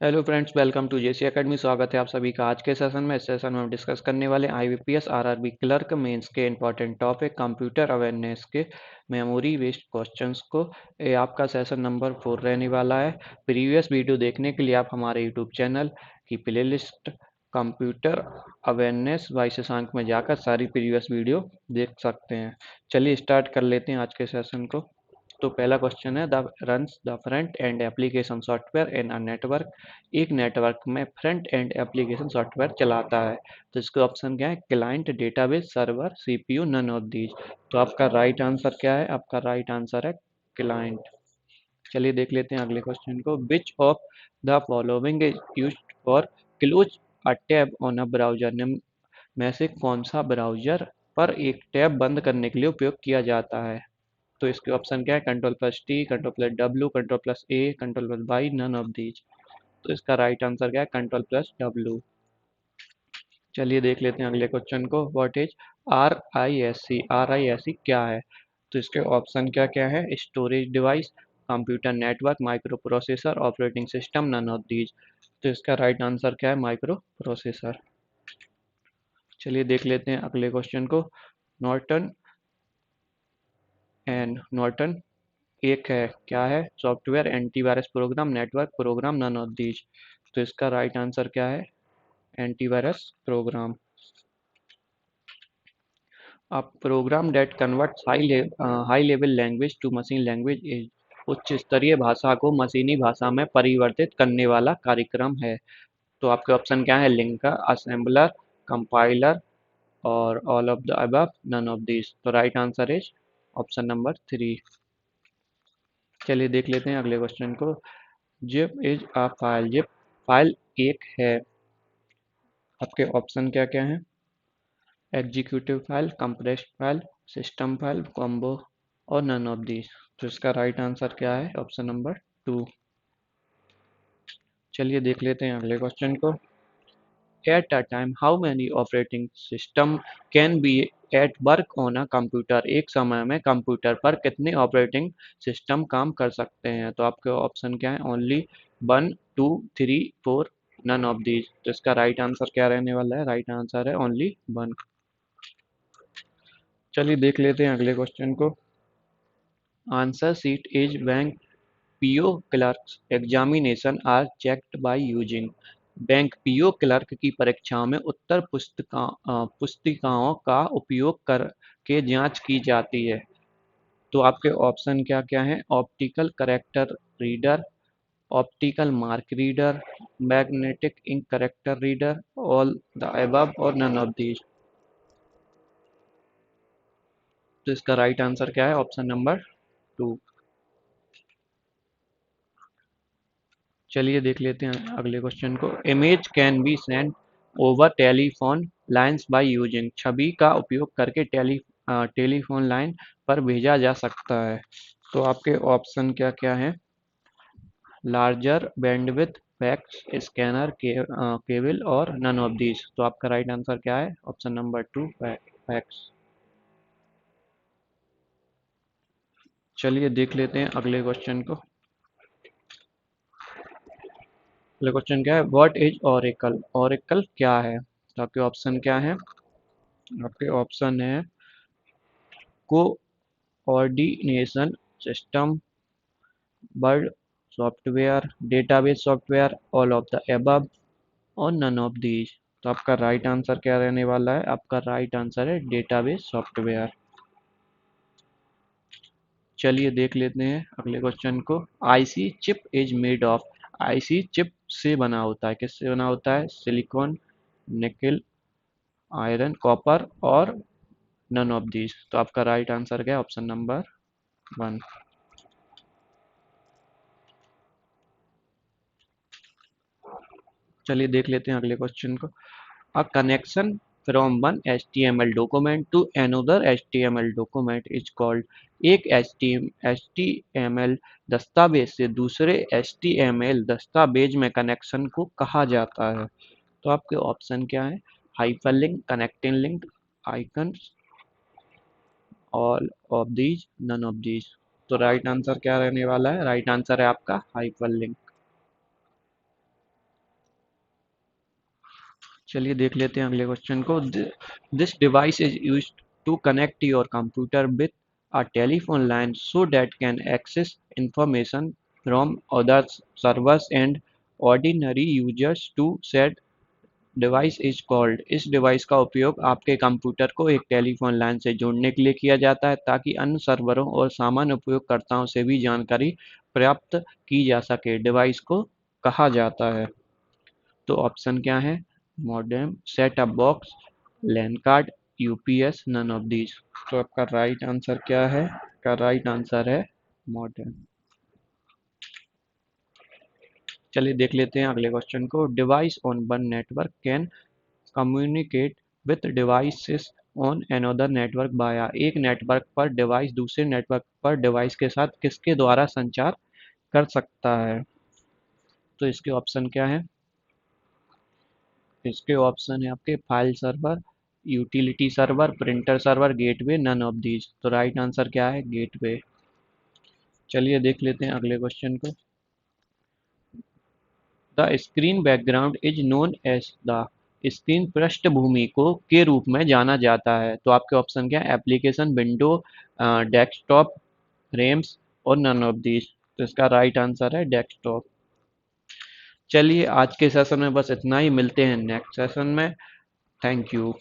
Hello friends, welcome to JC academy. स्वागत है आप सभी का आज के सेशन में। इस सेशन में हम डिस्कस करने वाले आईबीपीएस आरआरबी क्लर्क मेंस के इंपॉर्टेंट टॉपिक कंप्यूटर अवेयरनेस के मेमोरी बेस्ड क्वेश्चंस को। ये आपका सेशन नंबर 4 रहने वाला है। प्रीवियस वीडियो देखने के लिए आप हमारे यूट्यूब चैनल की playlist computer awareness by Shashank में जाकर सारी प्रीवियस वीडियो देख सकते हैं। चलिए स्टार्ट कर लेते हैं आज के सेशन को। तो पहला क्वेश्चन है, the runs the front end application software in a network. एक नेटवर्क में फ्रंट एंड एप्लीकेशन सॉफ्टवेयर चलाता है। तो इसका ऑप्शन क्या है? Client, database, server, CPU, none of these. तो आपका राइट आंसर क्या है? आपका राइट आंसर है क्लाइंट। चलिए देख लेते हैं अगले क्वेश्चन को। Which of the following is used for close a tab on a browser. निम्न में से कौन सा ब्राउजर पर एक टैब बंद करने के लिए उपयोग किया जाता है? तो इसके ऑप्शन क्या है? Control plus T, control plus W, control plus A, control plus Y, none of these. तो इसका राइट आंसर क्या है? Control plus W. चलिए देख लेते हैं अगले क्वेश्चन को। What is RISC? RISC क्या है? तो इसके ऑप्शन क्या क्या है? Storage device, computer network, microprocessor, operating system, none of these. तो इसका राइट आंसर क्या है? Microprocessor. चलिए देख लेते हैं अगले क्वेश्चन को। नॉर्टन एंड नॉर्टन एक है, क्या है? Software, antivirus program, network program, none of these. तो इसका राइट आंसर क्या है? Antivirus program. A program that converts high level language to machine language is उच्च स्तरीय भाषा को मशीनी भाषा में परिवर्तित करने वाला कार्यक्रम है। तो आपके ऑप्शन क्या है? लिंकर, असेंबलर, कंपाइलर और all of the above, none of this. तो right answer is option number 3। चलिए देख लेते हैं अगले क्वेश्चन को। Zip is a file. Zip file एक है। आपके ऑप्शन क्या क्या हैं? Executive file, compressed file, system file, combo और नन ऑफ दीज। तो इसका राइट आंसर क्या है? Option number 2। चलिए देख लेते हैं अगले क्वेश्चन को। At a time how many operating system can be at work on a computer. एक समय में कंप्यूटर पर कितने ऑपरेटिंग सिस्टम काम कर सकते हैं? तो आपके ऑप्शन क्या है? Only 1, 2, 3, 4, none of these. तो इसका राइट आंसर क्या रहने वाला है? राइट आंसर है ओनली 1। चलिए देख लेते हैं अगले क्वेश्चन को। Answer sheet is bank PO clerks examination are checked by using. Bank PO clerk की परीक्षाओं में उत्तर पुस्तिकाओं का उपयोग करके जांच की जाती है। तो आपके ऑप्शन क्या क्या हैं? Optical character reader, optical mark reader, magnetic ink character reader, all the above और नन ऑफ दीज। तो इसका राइट आंसर क्या है? Option number 2। चलिए देख लेते हैं अगले क्वेश्चन को। Image can be send over telephone lines by using. छवि का उपयोग करके टेलीफोन लाइन पर भेजा जा सकता है। तो आपके ऑप्शन क्या क्या हैं? Larger bandwidth, fax scanner, cable और नन ऑफ दीज। तो आपका राइट आंसर क्या है? Option number 2, fax. चलिए देख लेते हैं अगले क्वेश्चन को। अगले क्वेश्चन क्या है? What is Oracle? ओरेकल क्या है? तो आपके ऑप्शन क्या है? आपके ऑप्शन है coordination system, word software, database software, all of the above और नन ऑफ दीज। तो आपका राइट आंसर क्या रहने वाला है? आपका राइट आंसर है डेटाबेस सॉफ्टवेयर। चलिए देख लेते हैं अगले क्वेश्चन को। IC chip is made of. IC chip से बना होता है, किससे बना होता है? सिलिकॉन, निकल, आयरन, कॉपर और नन ऑफ दीज। तो आपका राइट आंसर क्या है? Option number 1। चलिए देख लेते हैं अगले क्वेश्चन को। A connection from one HTML document to another HTML document is called. एक HTML दस्तावेज से दूसरे HTML दस्तावेज में कनेक्शन को कहा जाता है। तो आपके ऑप्शन क्या है? Hyperlink, connecting link, icons, all of these, none of these. तो राइट आंसर क्या रहने वाला है? राइट आंसर है आपका हाइपरलिंक। चलिए देख लेते हैं अगले क्वेश्चन को। This device is use to connect your computer with a telephone line so that can access information from other servers and ordinary users to set device is called. इस device का उपयोग आपके कंप्यूटर को एक telephone line से जोड़ने के लिए किया जाता है ताकि अन्य सर्वरों और सामान्य उपयोगकर्ताओं से भी जानकारी प्राप्त की जा सके। डिवाइस को कहा जाता है। तो ऑप्शन क्या है? Modem, set up box, LAN card, UPS, none of these. तो आपका राइट आंसर क्या है? का राइट आंसर है मॉडेम। चलिए देख लेते हैं अगले क्वेश्चन को। Device on one network can communicate with devices on another network बाया। एक नेटवर्क पर डिवाइस दूसरे नेटवर्क पर डिवाइस के साथ किसके द्वारा संचार कर सकता है? तो इसके ऑप्शन क्या है? इसके ऑप्शन है आपके file server, utility server, printer server, gateway, none of these. तो राइट आंसर क्या है? गेटवे। चलिए देख लेते हैं अगले क्वेश्चन को। The screen background is known as the. Screen पृष्ठभूमि को के रूप में जाना जाता है। तो आपके ऑप्शन क्या है? एप्लीकेशन, विंडो, डेस्कटॉप, रेम्स और नन ऑफ दीज। तो इसका राइट आंसर है डेस्कटॉप। चलिए आज के सेशन में बस इतना ही। मिलते हैं नेक्स्ट सेशन में। Thank you.